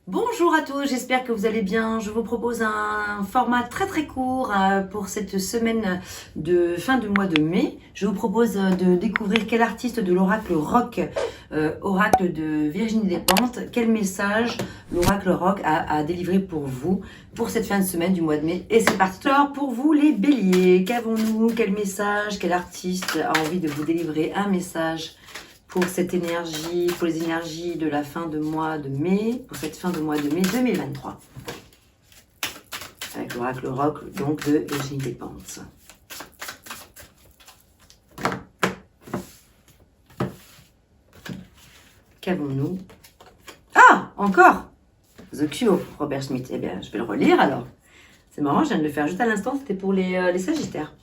Bonjour à tous, j'espère que vous allez bien. Je vous propose un format très court pour cette semaine de fin de mois de mai. Je vous propose de découvrir quel artiste de l'oracle rock, oracle de Virginie Despentes, quel message l'oracle rock a délivré pour vous pour cette fin de semaine du mois de mai. Et c'est parti. Alors pour vous les béliers, qu'avons-nous? Quel message? Quel artiste a envie de vous délivrer un message pour cette énergie, pour les énergies de la fin de mois de mai, pour cette fin de mois de mai 2023. Avec l'oracle rock, donc, de Virginie Despentes. Qu'avons-nous? Ah, encore The Cure, Robert Schmidt. Eh bien, je vais le relire alors. C'est marrant, je viens de le faire juste à l'instant, c'était pour les Sagittaires.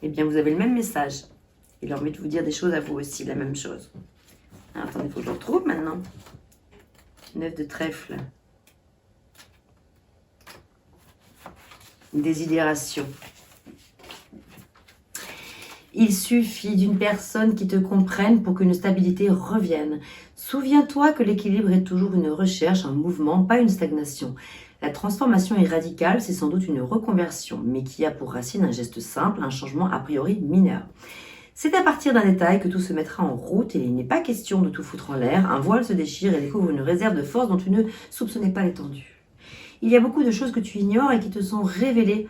Eh bien, vous avez le même message. Il a envie de vous dire des choses à vous aussi, la même chose. Alors, attendez, il faut que je le retrouve maintenant. 9 de trèfle. Désidération. Il suffit d'une personne qui te comprenne pour qu'une stabilité revienne. Souviens-toi que l'équilibre est toujours une recherche, un mouvement, pas une stagnation. La transformation est radicale, c'est sans doute une reconversion, mais qui a pour racine un geste simple, un changement a priori mineur. C'est à partir d'un détail que tout se mettra en route et il n'est pas question de tout foutre en l'air. Un voile se déchire et découvre une réserve de force dont tu ne soupçonnais pas l'étendue. Il y a beaucoup de choses que tu ignores et qui te sont révélées.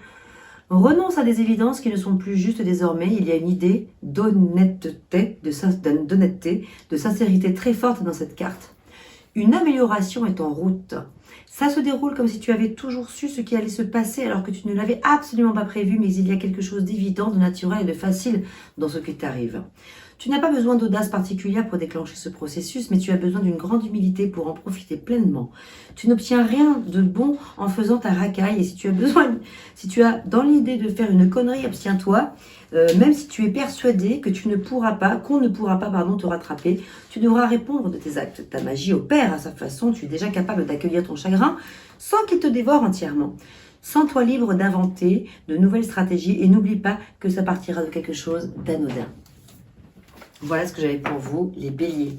Renonce à des évidences qui ne sont plus justes désormais. Il y a une idée d'honnêteté, de sincérité très forte dans cette carte. Une amélioration est en route. Ça se déroule comme si tu avais toujours su ce qui allait se passer alors que tu ne l'avais absolument pas prévu, mais il y a quelque chose d'évident, de naturel et de facile dans ce qui t'arrive. Tu n'as pas besoin d'audace particulière pour déclencher ce processus, mais tu as besoin d'une grande humilité pour en profiter pleinement. Tu n'obtiens rien de bon en faisant ta racaille, et si tu as dans l'idée de faire une connerie, abstiens-toi. Même si tu es persuadé que qu'on ne pourra pas te rattraper, tu devras répondre de tes actes. Ta magie opère à sa façon, tu es déjà capable d'accueillir ton chagrin sans qu'il te dévore entièrement. Sens-toi libre d'inventer de nouvelles stratégies et n'oublie pas que ça partira de quelque chose d'anodin. Voilà ce que j'avais pour vous, les béliers.